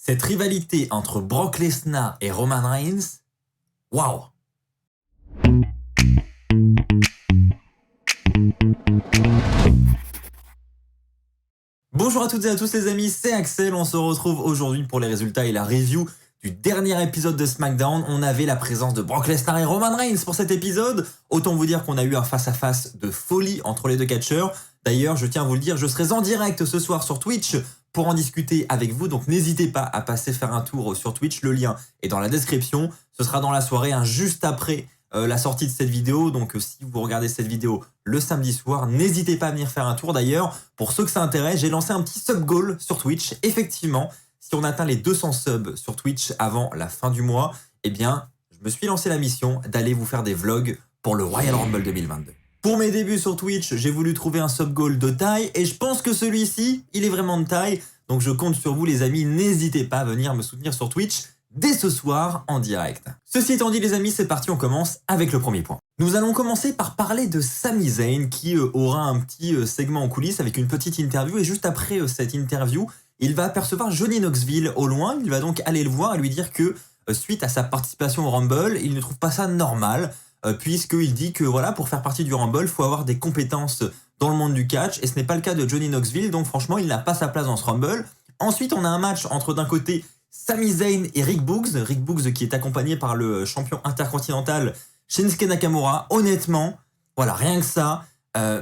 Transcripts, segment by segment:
Cette rivalité entre Brock Lesnar et Roman Reigns, waouh! Bonjour à toutes et à tous les amis, c'est Axel, on se retrouve aujourd'hui pour les résultats et la review du dernier épisode de SmackDown. On avait la présence de Brock Lesnar et Roman Reigns pour cet épisode. Autant vous dire qu'on a eu un face-à-face de folie entre les deux catcheurs. D'ailleurs, je tiens à vous le dire, je serai en direct ce soir sur Twitch pour en discuter avec vous. Donc n'hésitez pas à passer faire un tour sur Twitch, le lien est dans la description. Ce sera dans la soirée, juste après la sortie de cette vidéo. Donc si vous regardez cette vidéo le samedi soir, n'hésitez pas à venir faire un tour. D'ailleurs, pour ceux que ça intéresse, j'ai lancé un petit sub goal sur Twitch. Effectivement, si on atteint les 200 subs sur Twitch avant la fin du mois, eh bien, je me suis lancé la mission d'aller vous faire des vlogs pour le Royal Rumble 2022. Pour mes débuts sur Twitch, j'ai voulu trouver un sub goal de taille et je pense que celui-ci, il est vraiment de taille. Donc je compte sur vous les amis, n'hésitez pas à venir me soutenir sur Twitch dès ce soir en direct. Ceci étant dit les amis, c'est parti, on commence avec le premier point. Nous allons commencer par parler de Sami Zayn qui aura un petit segment en coulisses avec une petite interview et juste après cette interview, il va apercevoir Johnny Knoxville au loin. Il va donc aller le voir et lui dire que suite à sa participation au Rumble, il ne trouve pas ça normal puisqu'il dit que voilà, pour faire partie du Rumble, il faut avoir des compétences dans le monde du catch et ce n'est pas le cas de Johnny Knoxville, donc franchement il n'a pas sa place dans ce Rumble. Ensuite on a un match entre d'un côté Sami Zayn et Rick Boogs qui est accompagné par le champion intercontinental Shinsuke Nakamura. Honnêtement, voilà, rien que ça,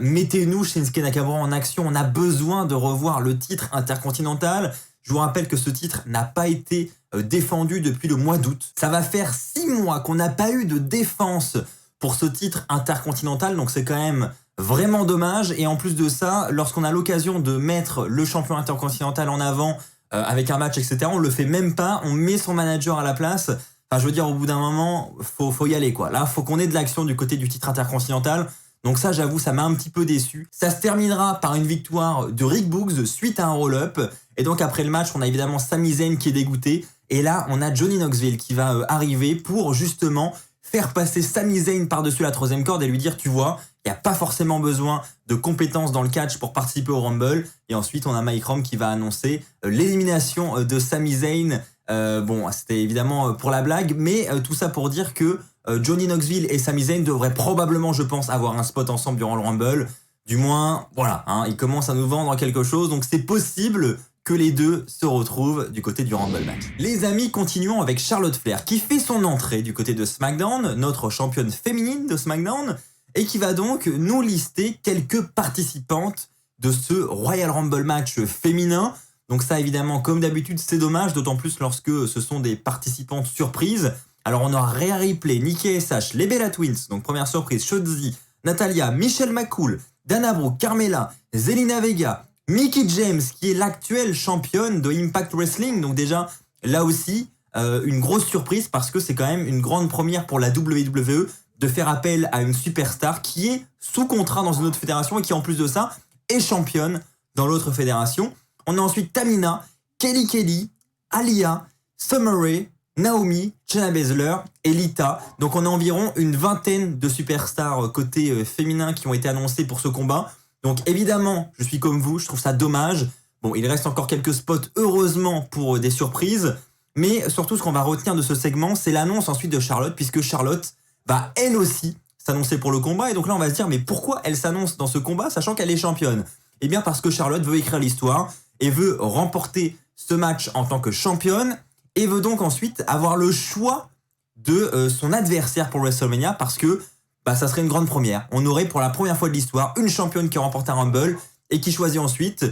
mettez-nous Shinsuke Nakamura en action, on a besoin de revoir le titre intercontinental. Je vous rappelle que ce titre n'a pas été défendu depuis le mois d'août. Ça va faire 6 mois qu'on n'a pas eu de défense pour ce titre intercontinental, donc c'est quand même vraiment dommage. Et en plus de ça, lorsqu'on a l'occasion de mettre le champion intercontinental en avant avec un match, etc., on le fait même pas, on met son manager à la place. Enfin, je veux dire, au bout d'un moment, faut y aller, quoi. Là, faut qu'on ait de l'action du côté du titre intercontinental. Donc ça, j'avoue, ça m'a un petit peu déçu. Ça se terminera par une victoire de Rick Boogs suite à un roll-up. Et donc après le match, on a évidemment Sami Zayn qui est dégoûté. Et là, on a Johnny Knoxville qui va arriver pour justement faire passer Sami Zayn par-dessus la troisième corde et lui dire, tu vois, il n'y a pas forcément besoin de compétences dans le catch pour participer au Rumble. Et ensuite, on a Mike Rome qui va annoncer l'élimination de Sami Zayn. Bon, c'était évidemment pour la blague, mais tout ça pour dire que Johnny Knoxville et Sami Zayn devraient probablement, je pense, avoir un spot ensemble durant le Rumble. Du moins, voilà, ils commencent à nous vendre quelque chose, donc c'est possible que les deux se retrouvent du côté du Rumble match. Les amis, continuons avec Charlotte Flair qui fait son entrée du côté de SmackDown, notre championne féminine de SmackDown, et qui va donc nous lister quelques participantes de ce Royal Rumble match féminin. Donc ça, évidemment, comme d'habitude, c'est dommage, d'autant plus lorsque ce sont des participantes surprises. Alors on aura Rhea Ripley, Nikki ASH, les Bella Twins, donc première surprise, Shotzi, Natalya, Michelle McCool, Dana Brooke, Carmella, Zelina Vega, Mickie James, qui est l'actuelle championne de Impact Wrestling. Donc déjà, là aussi, une grosse surprise parce que c'est quand même une grande première pour la WWE de faire appel à une superstar qui est sous contrat dans une autre fédération et qui, en plus de ça, est championne dans l'autre fédération. On a ensuite Tamina, Kelly, Aliyah, Summer Rae, Naomi, Shayna Baszler et Lita. Donc on a environ une vingtaine de superstars côté féminin qui ont été annoncés pour ce combat. Donc évidemment, je suis comme vous, je trouve ça dommage. Bon, il reste encore quelques spots, heureusement, pour des surprises. Mais surtout, ce qu'on va retenir de ce segment, c'est l'annonce ensuite de Charlotte, puisque Charlotte va elle aussi s'annoncer pour le combat. Et donc là, on va se dire, mais pourquoi elle s'annonce dans ce combat, sachant qu'elle est championne? Eh bien parce que Charlotte veut écrire l'histoire et veut remporter ce match en tant que championne et veut donc ensuite avoir le choix de son adversaire pour WrestleMania parce que ça serait une grande première. On aurait pour la première fois de l'histoire une championne qui remporte un Rumble et qui choisit ensuite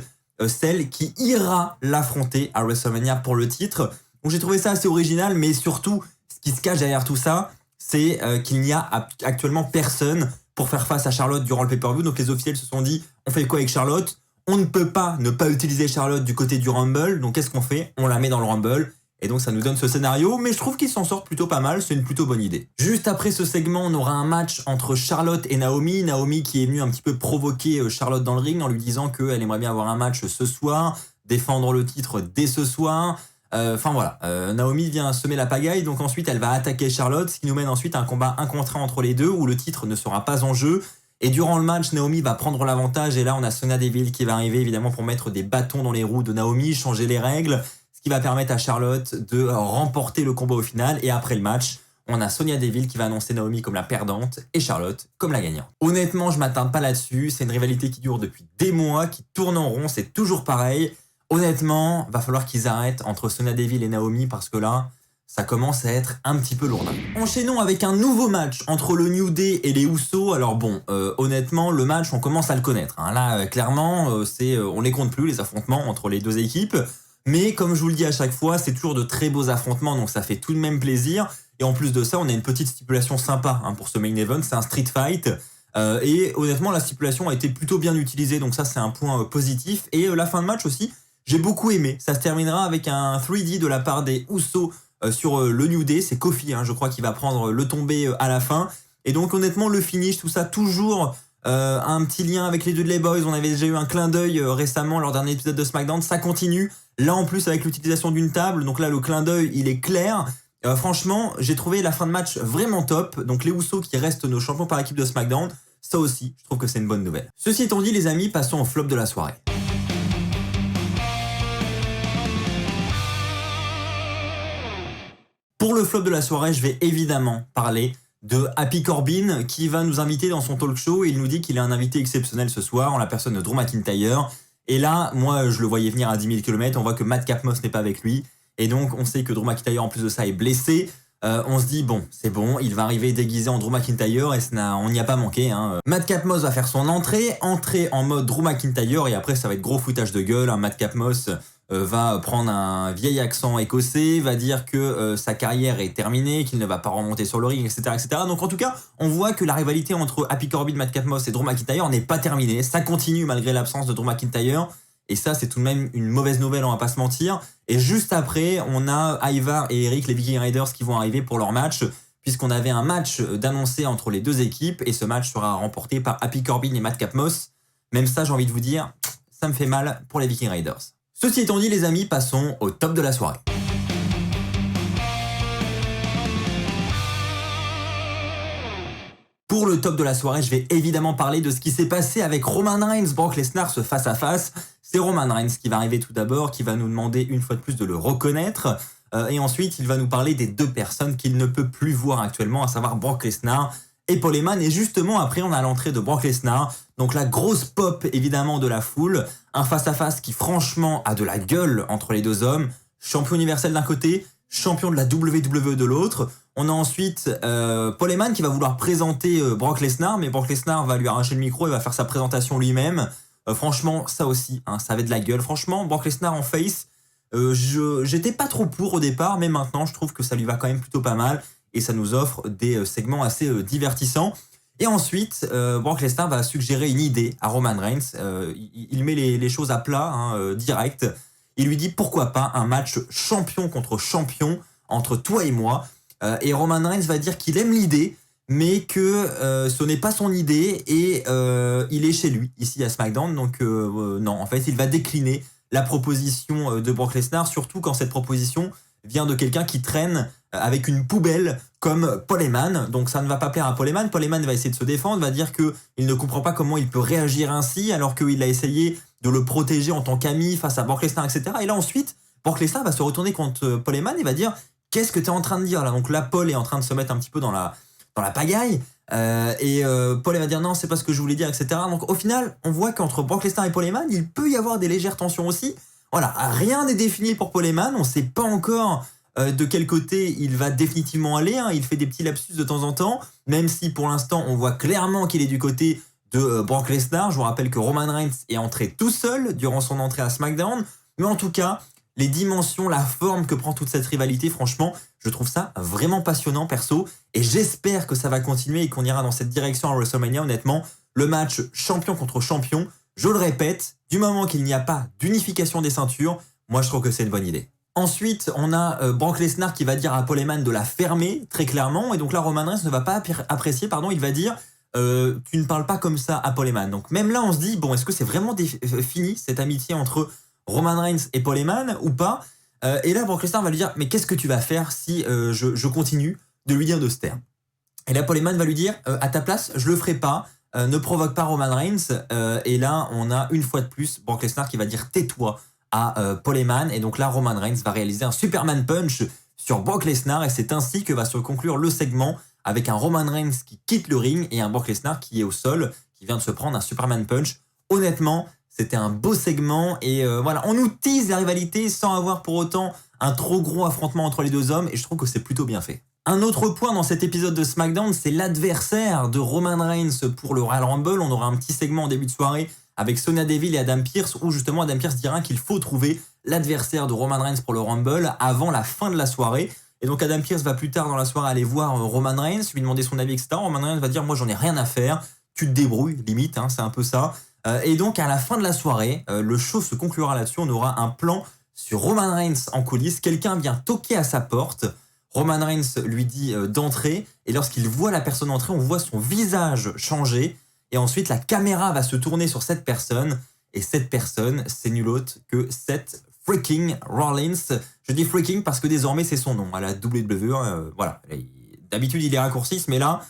celle qui ira l'affronter à WrestleMania pour le titre. Donc j'ai trouvé ça assez original, mais surtout, ce qui se cache derrière tout ça, c'est qu'il n'y a actuellement personne pour faire face à Charlotte durant le pay-per-view. Donc les officiels se sont dit, on fait quoi avec Charlotte? On ne peut pas ne pas utiliser Charlotte du côté du Rumble. Donc qu'est-ce qu'on fait? On la met dans le Rumble. Et donc ça nous donne ce scénario, mais je trouve qu'ils s'en sortent plutôt pas mal, c'est une plutôt bonne idée. Juste après ce segment, on aura un match entre Charlotte et Naomi. Naomi qui est venue un petit peu provoquer Charlotte dans le ring en lui disant qu'elle aimerait bien avoir un match ce soir, défendre le titre dès ce soir. Enfin voilà, Naomi vient semer la pagaille, donc ensuite elle va attaquer Charlotte, ce qui nous mène ensuite à un combat 1 contre 1 entre les deux où le titre ne sera pas en jeu. Et durant le match, Naomi va prendre l'avantage et là on a Sonya Deville qui va arriver évidemment pour mettre des bâtons dans les roues de Naomi, changer les règles. ce qui va permettre à Charlotte de remporter le combat au final. Et après le match, on a Sonya Deville qui va annoncer Naomi comme la perdante et Charlotte comme la gagnante. Honnêtement, je m'attarde pas là-dessus. C'est une rivalité qui dure depuis des mois, qui tourne en rond, c'est toujours pareil. Honnêtement, va falloir qu'ils arrêtent entre Sonya Deville et Naomi parce que là, ça commence à être un petit peu lourd. Enchaînons avec un nouveau match entre le New Day et les Usos. Alors bon, honnêtement, le match, on commence à le connaître. Hein. Là, clairement, on les compte plus, les affrontements entre les deux équipes. Mais comme je vous le dis à chaque fois, c'est toujours de très beaux affrontements, donc ça fait tout de même plaisir. Et en plus de ça, on a une petite stipulation sympa pour ce main event, c'est un street fight. Et honnêtement, la stipulation a été plutôt bien utilisée, donc ça, c'est un point positif. Et la fin de match aussi, j'ai beaucoup aimé. Ça se terminera avec un 3D de la part des Usos sur le New Day. C'est Kofi, je crois, qui va prendre le tombé à la fin. Et donc, honnêtement, le finish, tout ça, toujours un petit lien avec les Dudley Boys. On avait déjà eu un clin d'œil récemment lors d'un épisode de SmackDown. Ça continue. Là, en plus, avec l'utilisation d'une table. Donc là, le clin d'œil, il est clair. Franchement, j'ai trouvé la fin de match vraiment top. Donc les Usos qui restent nos champions par l'équipe de SmackDown, ça aussi, je trouve que c'est une bonne nouvelle. Ceci étant dit, les amis, passons au flop de la soirée. Pour le flop de la soirée, je vais évidemment parler de Happy Corbin qui va nous inviter dans son talk show. Il nous dit qu'il est un invité exceptionnel ce soir en la personne de Drew McIntyre. Et là, moi, je le voyais venir à 10 000 km. On voit que Madcap Moss n'est pas avec lui. Et donc, on sait que Drew McIntyre, en plus de ça, est blessé. On se dit, bon, c'est bon, il va arriver déguisé en Drew McIntyre et on n'y a pas manqué. Madcap Moss va faire son entrée en mode Drew McIntyre et après, ça va être gros foutage de gueule. Madcap Moss va prendre un vieil accent écossais, va dire que sa carrière est terminée, qu'il ne va pas remonter sur le ring, etc., etc. Donc, en tout cas, on voit que la rivalité entre Happy Corbin, Madcap Moss et Drew McIntyre n'est pas terminée. Ça continue malgré l'absence de Drew McIntyre. Et ça, c'est tout de même une mauvaise nouvelle, on va pas se mentir. Et juste après, on a Ivar et Eric, les Viking Raiders, qui vont arriver pour leur match, puisqu'on avait un match d'annoncé entre les deux équipes, et ce match sera remporté par Happy Corbin et Madcap Moss. Même ça, j'ai envie de vous dire, ça me fait mal pour les Viking Raiders. Ceci étant dit, les amis, passons au top de la soirée. Pour le top de la soirée, je vais évidemment parler de ce qui s'est passé avec Roman Reigns, Brock Lesnar, ce face-à-face. C'est Roman Reigns qui va arriver tout d'abord, qui va nous demander une fois de plus de le reconnaître. Et ensuite, il va nous parler des deux personnes qu'il ne peut plus voir actuellement, à savoir Brock Lesnar et Paul Heyman. Et justement, après, on a l'entrée de Brock Lesnar. Donc la grosse pop, évidemment, de la foule. Un face-à-face qui, franchement, a de la gueule entre les deux hommes. Champion universel d'un côté, champion de la WWE de l'autre. On a ensuite Paul Heyman qui va vouloir présenter Brock Lesnar, mais Brock Lesnar va lui arracher le micro et va faire sa présentation lui-même. Franchement, ça aussi, ça avait de la gueule. Franchement, Brock Lesnar en face, j'étais pas trop pour au départ, mais maintenant, je trouve que ça lui va quand même plutôt pas mal et ça nous offre des segments assez divertissants. Et ensuite, Brock Lesnar va suggérer une idée à Roman Reigns. Il met les choses à plat, direct. Il lui dit pourquoi pas un match champion contre champion entre toi et moi. Et Roman Reigns va dire qu'il aime l'idée, mais que ce n'est pas son idée et il est chez lui, ici à SmackDown. Donc non, en fait, il va décliner la proposition de Brock Lesnar, surtout quand cette proposition vient de quelqu'un qui traîne avec une poubelle comme Paul Heyman. Donc ça ne va pas plaire à Paul Heyman. Paul Heyman va essayer de se défendre, va dire qu'il ne comprend pas comment il peut réagir ainsi, alors qu'il a essayé de le protéger en tant qu'ami face à Brock Lesnar, etc. Et là ensuite, Brock Lesnar va se retourner contre Paul Heyman et va dire « Qu'est-ce que tu es en train de dire là ?» Donc là, Paul est en train de se mettre un petit peu dans la pagaille. Paul va dire « Non, c'est pas ce que je voulais dire, etc. » Donc au final, on voit qu'entre Brock Lesnar et Paul Heyman, il peut y avoir des légères tensions aussi. Voilà, rien n'est défini pour Paul Heyman. On ne sait pas encore de quel côté il va définitivement aller. Il fait des petits lapsus de temps en temps, même si pour l'instant, on voit clairement qu'il est du côté de Brock Lesnar. Je vous rappelle que Roman Reigns est entré tout seul durant son entrée à SmackDown. Mais en tout cas, les dimensions, la forme que prend toute cette rivalité, franchement, je trouve ça vraiment passionnant perso. Et j'espère que ça va continuer et qu'on ira dans cette direction à WrestleMania. Honnêtement, le match champion contre champion, je le répète, du moment qu'il n'y a pas d'unification des ceintures, moi je trouve que c'est une bonne idée. Ensuite, on a Brock Lesnar qui va dire à Paul Heyman de la fermer, très clairement. Et donc là, Roman Reigns ne va pas apprécier, il va dire tu ne parles pas comme ça à Paul Heyman. Donc même là, on se dit, bon, est-ce que c'est vraiment fini, cette amitié entre Roman Reigns et Paul Heyman ou pas? Et là, Brock Lesnar va lui dire, mais qu'est-ce que tu vas faire si je continue de lui dire de se taire? Et là, Paul Heyman va lui dire, à ta place, je le ferai pas, ne provoque pas Roman Reigns. Et là, on a une fois de plus Brock Lesnar qui va dire, tais-toi à Paul Heyman. Et donc là, Roman Reigns va réaliser un Superman Punch sur Brock Lesnar et c'est ainsi que va se conclure le segment avec un Roman Reigns qui quitte le ring et un Brock Lesnar qui est au sol, qui vient de se prendre un Superman Punch. Honnêtement, c'était un beau segment et voilà, on nous tease la rivalité sans avoir pour autant un trop gros affrontement entre les deux hommes et je trouve que c'est plutôt bien fait. Un autre point dans cet épisode de SmackDown, c'est l'adversaire de Roman Reigns pour le Royal Rumble. On aura un petit segment en début de soirée avec Sonya Deville et Adam Pearce où justement Adam Pearce dira qu'il faut trouver l'adversaire de Roman Reigns pour le Rumble avant la fin de la soirée. Et donc Adam Pearce va plus tard dans la soirée aller voir Roman Reigns, lui demander son avis, etc. Roman Reigns va dire « moi j'en ai rien à faire, tu te débrouilles », limite, hein, c'est un peu ça. Et donc à la fin de la soirée, le show se conclura là-dessus, on aura un plan sur Roman Reigns en coulisses, quelqu'un vient toquer à sa porte, Roman Reigns lui dit d'entrer, et lorsqu'il voit la personne entrer, on voit son visage changer, et ensuite la caméra va se tourner sur cette personne, et cette personne, c'est nul autre que Seth freaking Rollins. Je dis freaking parce que désormais c'est son nom à la WWE, voilà. D'habitude il est raccourci, mais là,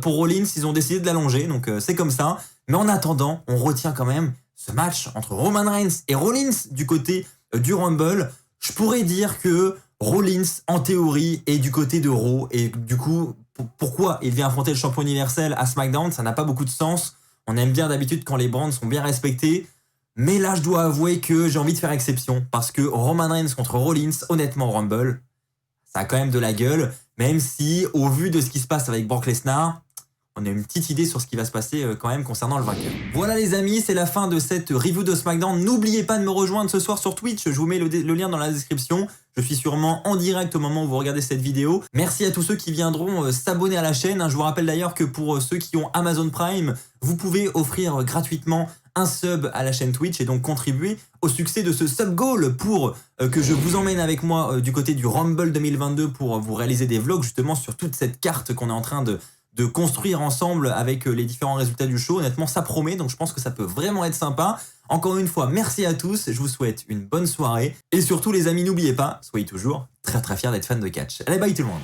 pour Rollins, ils ont décidé de l'allonger, donc c'est comme ça. Mais en attendant, on retient quand même ce match entre Roman Reigns et Rollins du côté du Rumble. Je pourrais dire que Rollins, en théorie, est du côté de Raw. Et du coup, pourquoi il vient affronter le champion universel à SmackDown? Ça n'a pas beaucoup de sens. On aime bien d'habitude quand les brands sont bien respectés. Mais là, je dois avouer que j'ai envie de faire exception. Parce que Roman Reigns contre Rollins, honnêtement, Rumble, ça a quand même de la gueule. Même si, au vu de ce qui se passe avec Brock Lesnar, on a une petite idée sur ce qui va se passer quand même concernant le vainqueur. Voilà les amis, c'est la fin de cette review de SmackDown. N'oubliez pas de me rejoindre ce soir sur Twitch, je vous mets le lien dans la description. Je suis sûrement en direct au moment où vous regardez cette vidéo. Merci à tous ceux qui viendront s'abonner à la chaîne. Je vous rappelle d'ailleurs que pour ceux qui ont Amazon Prime, vous pouvez offrir gratuitement un sub à la chaîne Twitch et donc contribuer au succès de ce sub goal pour que je vous emmène avec moi du côté du Rumble 2022 pour vous réaliser des vlogs justement sur toute cette carte qu'on est en train de construire ensemble avec les différents résultats du show. Honnêtement, ça promet, donc je pense que ça peut vraiment être sympa. Encore une fois, merci à tous, je vous souhaite une bonne soirée. Et surtout les amis, n'oubliez pas, soyez toujours très fiers d'être fans de catch. Allez, bye tout le monde.